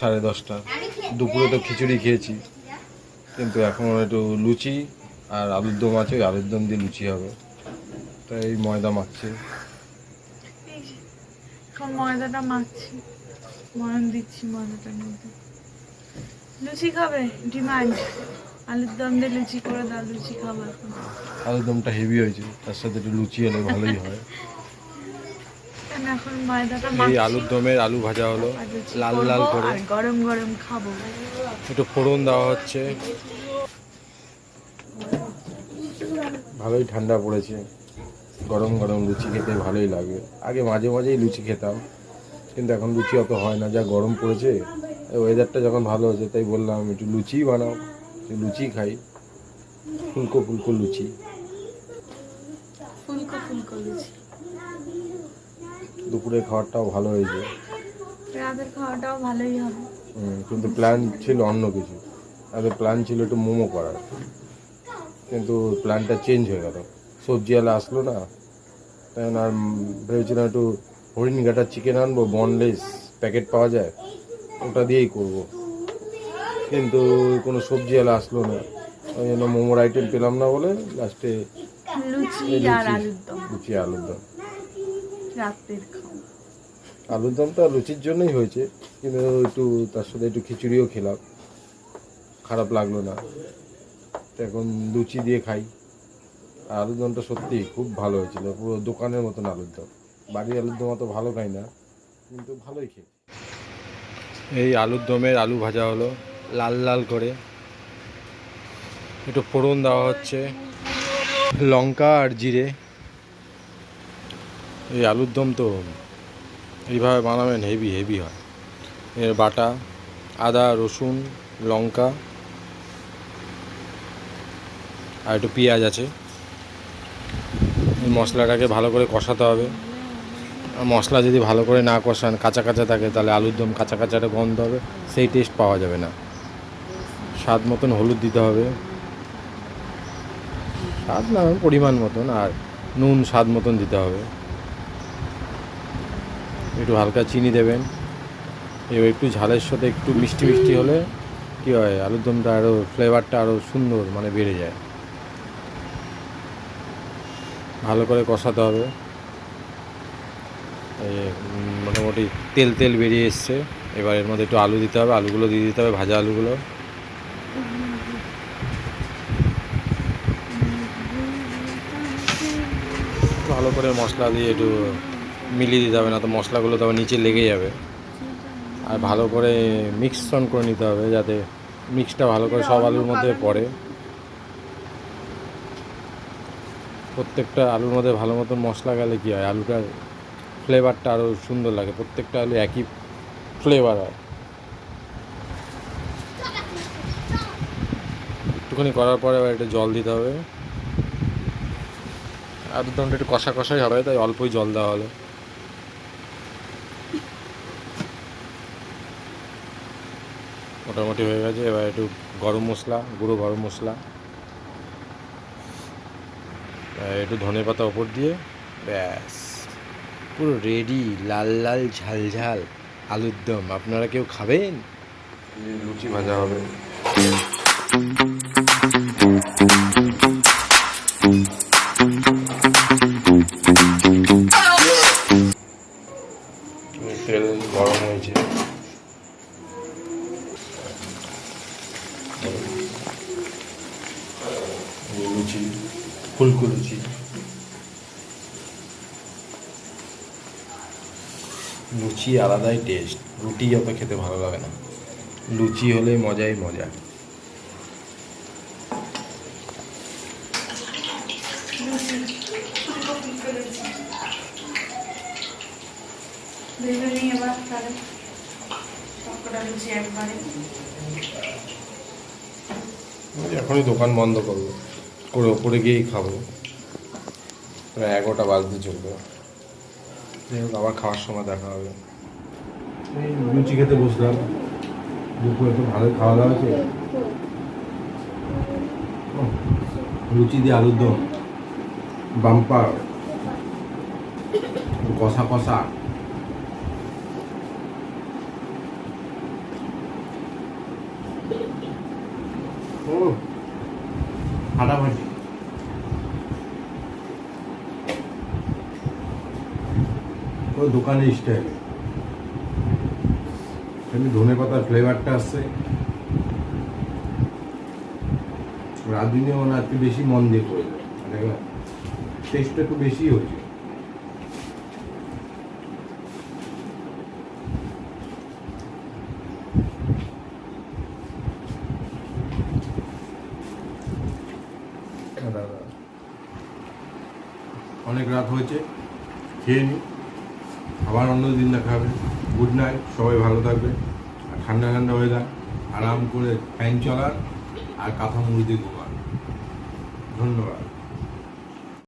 সাড়ে 10টা। দুপুরে তো খিচুড়ি খেয়েছি, কিন্তু এখন একটু লুচি আর আলুর দম আছে, ওই আলুর দম দিয়ে লুচি হবে। তাই এই ময়দা মাখছি, ময়দাটা মাখছি, ময়ন দিচ্ছি ময়দাটার মধ্যে। লুচি খাবে? ডিমান্ড আলুর দম দিয়ে লুচি করে দাও, লুচি খাবো এখন। আলুর দমটা হেভি হয়েছে, তার সাথে একটু লুচি হলে ভালোই হয়। এখন ময়দাটা এই আলুর দমের আলু ভাজা হলো লাল লাল করে, গরম গরম খাবো। একটু ফোড়ন দেওয়া হচ্ছে, ভালোই ঠান্ডা পড়েছে, গরম গরম লুচি খেতে ভালোই লাগে। আগে মাঝে মাঝেই লুচি খেতাম, কিন্তু এখন লুচি অত হয় না, যা গরম পড়েছে। ওয়েদারটা যখন ভালো হয়েছে তাই বললাম একটু লুচিই বানাও, লুচি খাই, ফুলকো ফুলকো লুচি। ফুলকো ফুলকো লুচি। দুপুরের খাবারটাও ভালো হয়েছে, রাতের খাওয়াটাও ভালোই হবে। কিন্তু প্ল্যান ছিল অন্য কিছু। আমাদের প্ল্যান ছিল একটু মোমো করার, কিন্তু প্ল্যানটা চেঞ্জ হয়ে গেল। সবজিওয়ালা আসলো না, তাই আর ভেবেছিলাম একটু হরিণঘাটার চিকেন আনবো, বনলেস প্যাকেট পাওয়া যায়, ওটা দিয়েই করব। কিন্তু কোনো সবজিওয়ালা আসলো না, ওই জন্য মোমোর আইটেম পেলাম না বলে লাস্টে লুচি আর আলুর দম। লুচি আলুর দম রাতের খাওয়া। আলুর দমটা লুচির জন্যই হয়েছে, কিন্তু একটু তার সাথে একটু খিচুড়িও খেলাম, খারাপ লাগলো না। তো এখন লুচি দিয়ে খাই। আর আলুর দমটা সত্যি খুব ভালো হয়েছিল, পুরো দোকানের মতন আলুর দম। বাড়ির আলুর দম অত ভালো খাই না, কিন্তু ভালোই খেয়ে। এই আলুর দমের আলু ভাজা হলো লাল লাল করে, একটু ফোড়ন দেওয়া হচ্ছে, লঙ্কা আর জিরে। এই আলুর দম তো এইভাবে বানাবেন, হেভি হেভি হয়। এর বাটা আদা রসুন লঙ্কা আর একটু পেঁয়াজ আছে। এই মশলাটাকে ভালো করে কষাতে হবে। আর মশলা যদি ভালো করে না কষান, কাঁচা কাঁচা থাকে, তাহলে আলুর দম কাঁচা কাঁচা একটা গন্ধ হবে, সেই টেস্ট পাওয়া যাবে না। স্বাদ মতন হলুদ দিতে হবে, স্বাদ না পরিমাণ মতন, আর নুন স্বাদ মতন দিতে হবে। একটু হালকা চিনি দেবেন। এবার একটু ঝালের সাথে একটু মিষ্টি মিষ্টি হলে কী হয়, আলুর দমটা আরও ফ্লেভারটা আরও সুন্দর মানে বেড়ে যায়। ভালো করে কষাতে হবে। মোটামুটি তেল তেল বেরিয়ে এসছে, এবার এর মধ্যে একটু আলু দিতে হবে, আলুগুলো দিয়ে দিতে হবে, ভাজা আলুগুলো। ভালো করে মশলা দিয়ে একটু মিলিয়ে দিতে হবে, না তো মশলাগুলো তবে নিচে লেগে যাবে। আর ভালো করে মিক্সন করে নিতে হবে, যাতে মিক্সটা ভালো করে সব আলুর মধ্যে পড়ে। প্রত্যেকটা আলুর মধ্যে ভালো মতন মশলা গেলে কী হয়, আলুটার ফ্লেভারটা আরও সুন্দর লাগে। প্রত্যেকটা আলু একই ফ্লেভার হয়। একটুখানি করার পরে আবার একটু জল দিতে হবে। আলুর দমটা একটু কষা কষাই হবে, তাই অল্পই জল দেওয়া হলো। মোটামুটি হয়ে গেছে। এবার একটু গরম মশলা, গুঁড়ো গরম মশলা, একটু ধনেপাতা ওপর দিয়ে, ব্যাস পুরো রেডি লাল লাল ঝাল ঝাল আলুর দম। আপনারা কেউ খাবেন? লুচি ভাজা হবে। তেল গরম হয়েছে, লুচি ফুলকো লুচি। লুচি আলাদাই টেস্ট, রুটি অত খেতে ভালো লাগে না, লুচি হলে মজাই মজা। লুচি ফুলকপি করেছি, ভেবে নিই এবার তাহলে সবকটা লুচি একবারে। এখনই দোকান বন্ধ করবো, করে ওপরে গিয়েই খাবো, প্রায় 11টা বাজতে চলবে। যাই হোক, আবার খাওয়ার সময় দেখা হবে। এই লুচি খেতে বসলাম, দুপুরে তো ভালোই খাওয়া দাওয়া হয়েছে। লুচি দিয়ে আলুর দম বাম্পার, কষা কষা। ও ফাটাফাটি। ও দোকানের স্টাইল, এমনি ধনে পাতার ফ্লেভারটা আসছে। রাত দিনে মানে একটু বেশি মন দিয়ে করে যায়, মানে টেস্টটা একটু বেশি হয়েছে। অনেক রাত হয়েছে, খেয়ে নি, আবার অন্য দিন দেখা হবে। গুড নাইট, সবাই ভালো থাকবে। আর ঠান্ডা ঠান্ডা ওয়েদার, আরাম করে ফ্যান চলার আর কাঁথা মুড়ি দিয়ে ঘুমান। ধন্যবাদ।